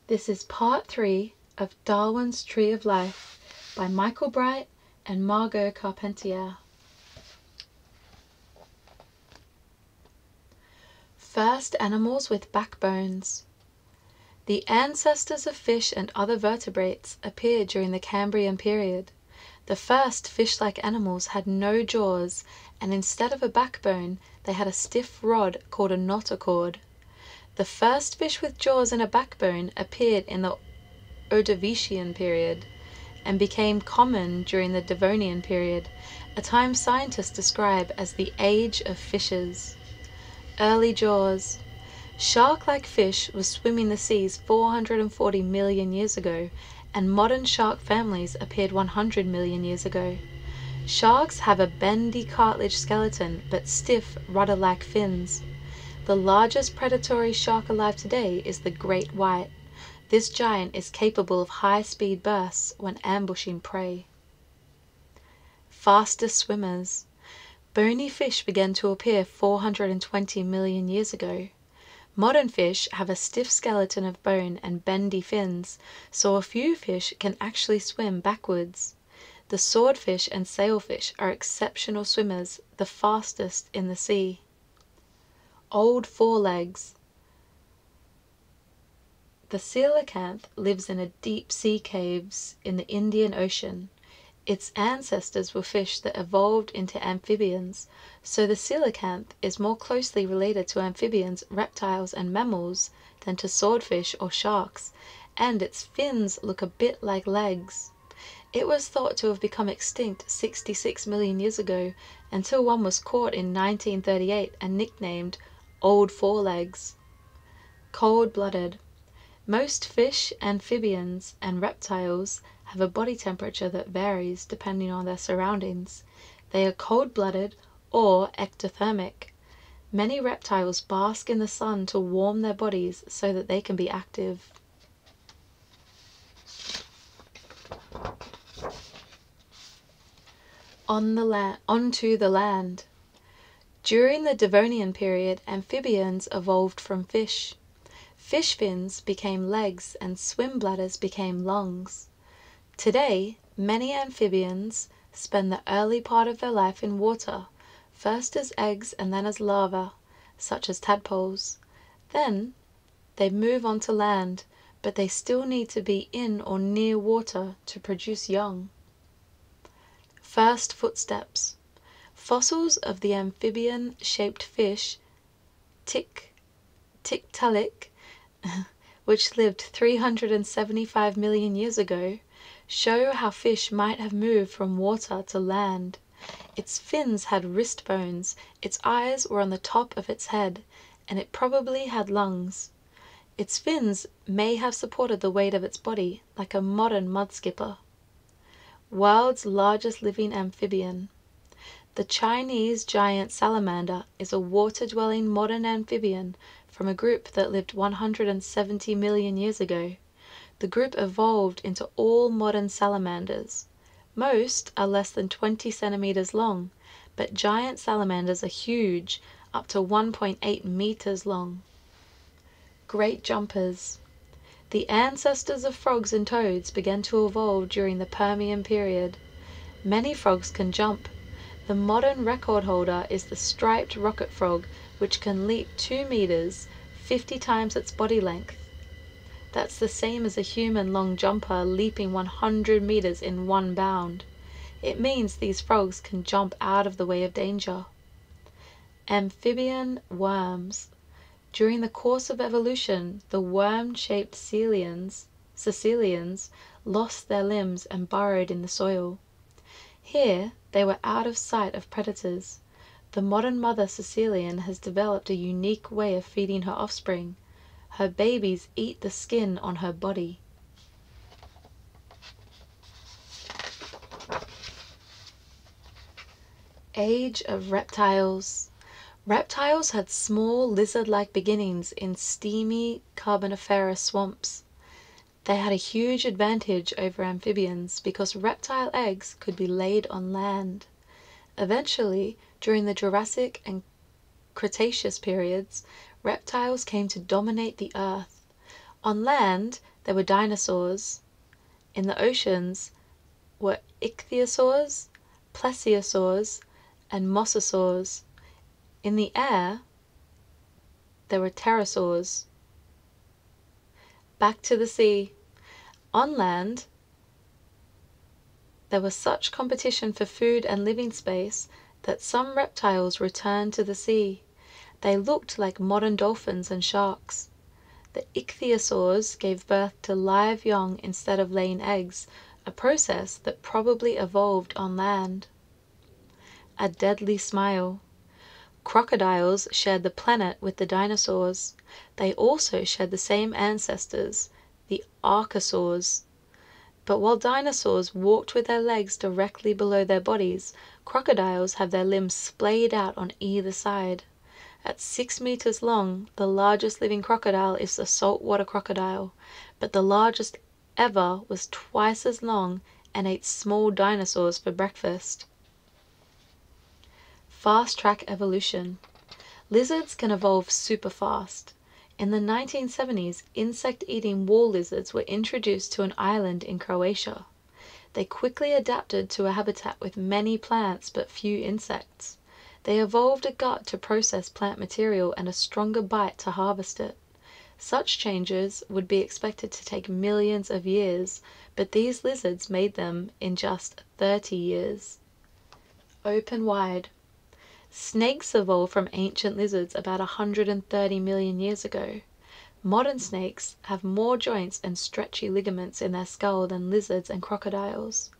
This is part 3 of Darwin's Tree of Life by Michael Bright and Margaux Carpentier. First animals with backbones. The ancestors of fish and other vertebrates appeared during the Cambrian period. The first fish-like animals had no jaws, and instead of a backbone, they had a stiff rod called a notochord. The first fish with jaws and a backbone appeared in the Ordovician period and became common during the Devonian period, a time scientists describe as the Age of Fishes. Early jaws. Shark-like fish were swimming the seas 440 million years ago, and modern shark families appeared 100 million years ago. Sharks have a bendy cartilage skeleton but stiff, rudder-like fins. The largest predatory shark alive today is the great white. This giant is capable of high-speed bursts when ambushing prey. Fastest swimmers. Bony fish began to appear 420 million years ago. Modern fish have a stiff skeleton of bone and bendy fins, so a few fish can actually swim backwards. The swordfish and sailfish are exceptional swimmers, the fastest in the sea. Old forelegs. The coelacanth lives in deep sea caves in the Indian Ocean. Its ancestors were fish that evolved into amphibians, so the coelacanth is more closely related to amphibians, reptiles, and mammals than to swordfish or sharks, and its fins look a bit like legs. It was thought to have become extinct 66 million years ago until one was caught in 1938 and nicknamed Old Forelegs. Cold-blooded. Most fish, amphibians, and reptiles have a body temperature that varies depending on their surroundings. They are cold-blooded or ectothermic. Many reptiles bask in the sun to warm their bodies so that they can be active. Onto the land. During the Devonian period, amphibians evolved from fish. Fish fins became legs and swim bladders became lungs. Today, many amphibians spend the early part of their life in water, first as eggs and then as larvae, such as tadpoles. Then they move on to land, but they still need to be in or near water to produce young. First footsteps. Fossils of the amphibian-shaped fish Tiktaalik, which lived 375 million years ago, show how fish might have moved from water to land. Its fins had wrist bones, its eyes were on the top of its head, and it probably had lungs. Its fins may have supported the weight of its body, like a modern mudskipper. World's largest living amphibian. The Chinese giant salamander is a water-dwelling modern amphibian from a group that lived 170 million years ago. The group evolved into all modern salamanders. Most are less than 20 centimeters long, but giant salamanders are huge, up to 1.8 meters long. Great jumpers. The ancestors of frogs and toads began to evolve during the Permian period. Many frogs can jump. The modern record holder is the striped rocket frog, which can leap 2 meters, 50 times its body length. That's the same as a human long jumper leaping 100 meters in one bound. It means these frogs can jump out of the way of danger. Amphibian worms. During the course of evolution, the worm-shaped caecilians lost their limbs and burrowed in the soil. Here, they were out of sight of predators. The modern mother caecilian has developed a unique way of feeding her offspring. Her babies eat the skin on her body. Age of reptiles. Reptiles had small lizard-like beginnings in steamy Carboniferous swamps. They had a huge advantage over amphibians because reptile eggs could be laid on land. Eventually, during the Jurassic and Cretaceous periods, reptiles came to dominate the earth. On land, there were dinosaurs. In the oceans were ichthyosaurs, plesiosaurs, and mosasaurs. In the air, there were pterosaurs. Back to the sea. On land, there was such competition for food and living space that some reptiles returned to the sea. They looked like modern dolphins and sharks. The ichthyosaurs gave birth to live young instead of laying eggs, a process that probably evolved on land. A deadly smile. Crocodiles shared the planet with the dinosaurs. They also shared the same ancestors, the archosaurs. But while dinosaurs walked with their legs directly below their bodies, crocodiles have their limbs splayed out on either side. At 6 meters long, the largest living crocodile is the saltwater crocodile, but the largest ever was twice as long and ate small dinosaurs for breakfast. Fast-track evolution. Lizards can evolve super fast. In the 1970s, insect-eating wall lizards were introduced to an island in Croatia. They quickly adapted to a habitat with many plants but few insects. They evolved a gut to process plant material and a stronger bite to harvest it. Such changes would be expected to take millions of years, but these lizards made them in just 30 years. Open wide. Snakes evolved from ancient lizards about 130 million years ago. Modern snakes have more joints and stretchy ligaments in their skull than lizards and crocodiles.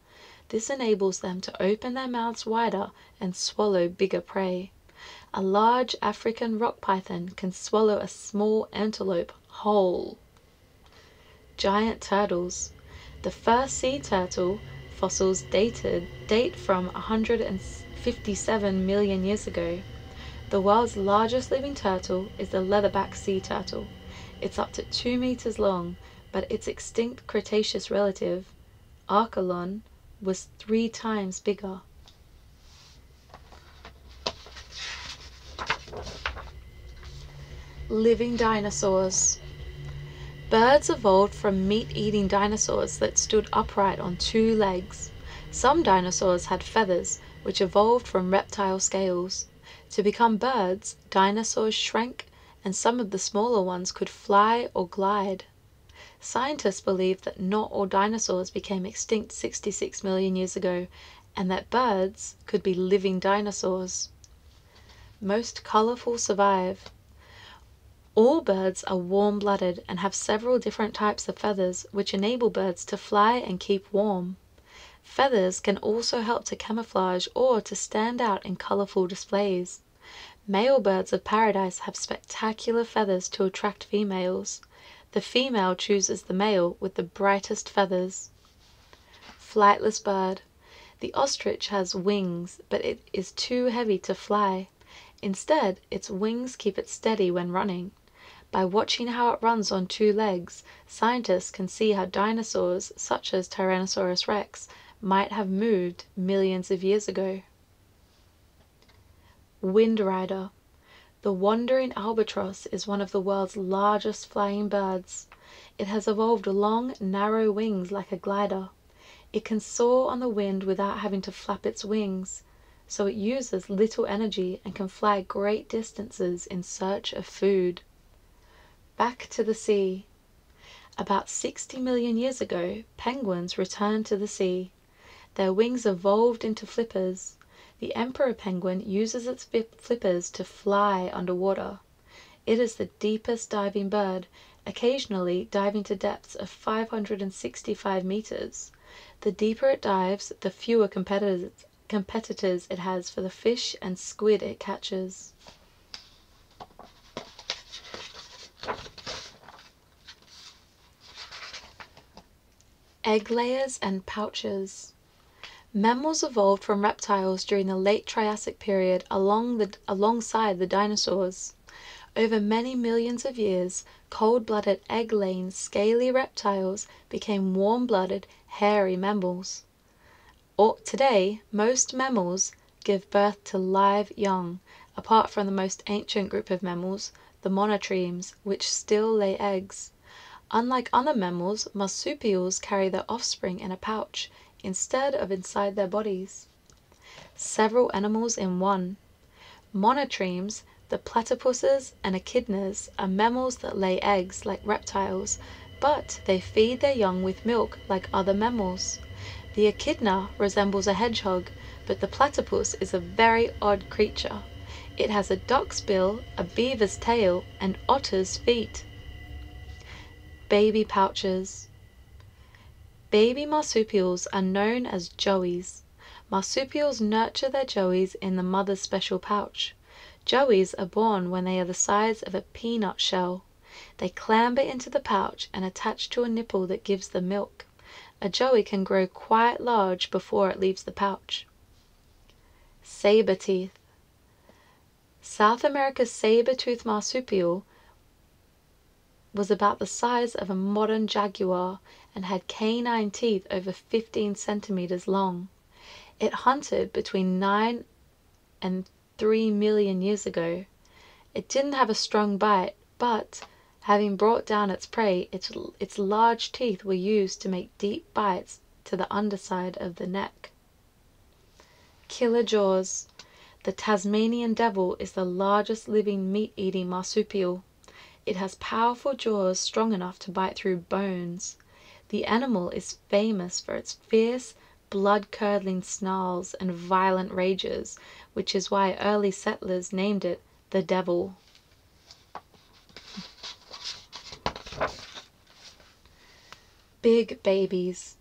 This enables them to open their mouths wider and swallow bigger prey. A large African rock python can swallow a small antelope whole. Giant turtles. The first sea turtle fossils date from 157 million years ago. The world's largest living turtle is the leatherback sea turtle. It's up to 2 meters long, but its extinct Cretaceous relative, Archelon, was 3 times bigger. Living dinosaurs. Birds evolved from meat-eating dinosaurs that stood upright on 2 legs. Some dinosaurs had feathers, which evolved from reptile scales. To become birds, dinosaurs shrank, and some of the smaller ones could fly or glide. Scientists believe that not all dinosaurs became extinct 66 million years ago, and that birds could be living dinosaurs. Most colorful survive. All birds are warm-blooded and have several different types of feathers, which enable birds to fly and keep warm. Feathers can also help to camouflage or to stand out in colorful displays. Male birds of paradise have spectacular feathers to attract females. The female chooses the male with the brightest feathers. Flightless bird. The ostrich has wings, but it is too heavy to fly. Instead, its wings keep it steady when running. By watching how it runs on 2 legs, scientists can see how dinosaurs, such as Tyrannosaurus rex, might have moved millions of years ago. Wind rider. The wandering albatross is one of the world's largest flying birds. It has evolved long, narrow wings like a glider. It can soar on the wind without having to flap its wings, so it uses little energy and can fly great distances in search of food. Back to the sea. About 60 million years ago, penguins returned to the sea. Their wings evolved into flippers. The emperor penguin uses its flippers to fly underwater. It is the deepest diving bird, occasionally diving to depths of 565 meters. The deeper it dives, the fewer competitors it has for the fish and squid it catches. Egg layers and pouches. Mammals evolved from reptiles during the late Triassic period alongside the dinosaurs. Over many millions of years, cold-blooded, egg-laying, scaly reptiles became warm-blooded, hairy mammals. Today, most mammals give birth to live young, apart from the most ancient group of mammals, the monotremes, which still lay eggs. Unlike other mammals, marsupials carry their offspring in a pouch instead of inside their bodies. Several animals in one. Monotremes, the platypuses and echidnas, are mammals that lay eggs like reptiles, but they feed their young with milk like other mammals. The echidna resembles a hedgehog, but the platypus is a very odd creature. It has a duck's bill, a beaver's tail, and otter's feet. Baby pouches. Baby marsupials are known as joeys. Marsupials nurture their joeys in the mother's special pouch. Joeys are born when they are the size of a peanut shell. They clamber into the pouch and attach to a nipple that gives them milk. A joey can grow quite large before it leaves the pouch. Saber teeth. South America's saber-toothed marsupial was about the size of a modern jaguar and had canine teeth over 15 centimeters long. It hunted between 9 and 3 million years ago. It didn't have a strong bite, but having brought down its prey, its large teeth were used to make deep bites to the underside of the neck. Killer jaws. The Tasmanian devil is the largest living meat-eating marsupial. It has powerful jaws strong enough to bite through bones. The animal is famous for its fierce, blood-curdling snarls and violent rages, which is why early settlers named it the devil. Big babies.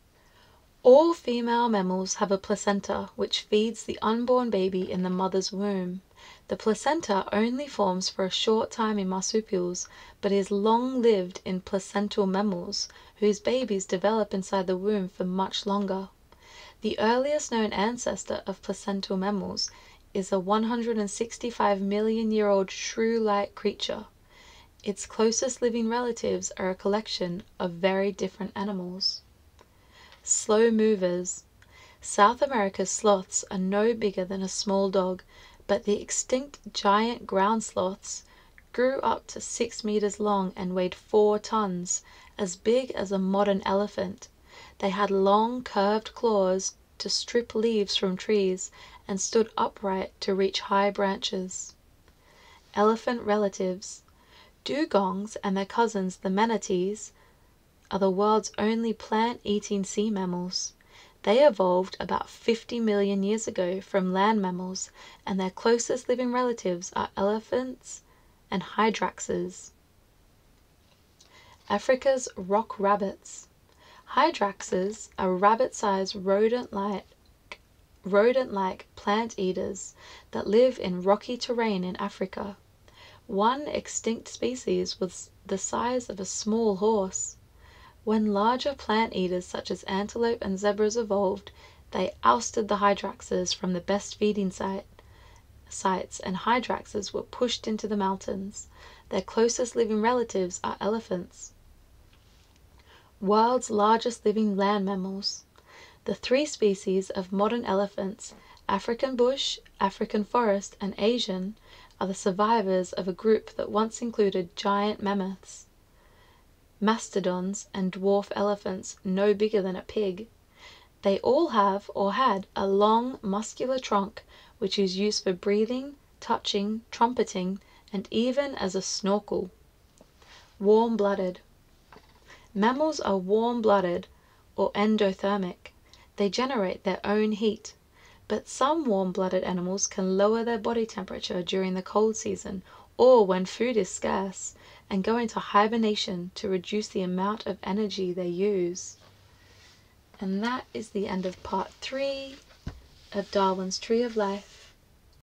All female mammals have a placenta which feeds the unborn baby in the mother's womb. The placenta only forms for a short time in marsupials, but is long-lived in placental mammals, whose babies develop inside the womb for much longer. The earliest known ancestor of placental mammals is a 165-million-year-old shrew-like creature. Its closest living relatives are a collection of very different animals. Slow movers. South America's sloths are no bigger than a small dog, but the extinct giant ground sloths grew up to 6 meters long and weighed 4 tons, as big as a modern elephant. They had long, curved claws to strip leaves from trees and stood upright to reach high branches. Elephant relatives. Dugongs and their cousins, the manatees, are the world's only plant-eating sea mammals. They evolved about 50 million years ago from land mammals, and their closest living relatives are elephants and hyraxes. Africa's rock rabbits. Hyraxes are rabbit-sized rodent-like plant-eaters that live in rocky terrain in Africa. One extinct species was the size of a small horse. When larger plant-eaters such as antelope and zebras evolved, they ousted the hyraxes from the best feeding sites, and hyraxes were pushed into the mountains. Their closest living relatives are elephants. World's largest living land mammals. The 3 species of modern elephants, African bush, African forest, and Asian, are the survivors of a group that once included giant mammoths, mastodons, and dwarf elephants no bigger than a pig. They all have or had a long, muscular trunk which is used for breathing, touching, trumpeting, and even as a snorkel. Warm-blooded. Mammals are warm-blooded or endothermic. They generate their own heat, but some warm-blooded animals can lower their body temperature during the cold season or when food is scarce, and go into hibernation to reduce the amount of energy they use. And that is the end of part 3 of Darwin's Tree of Life.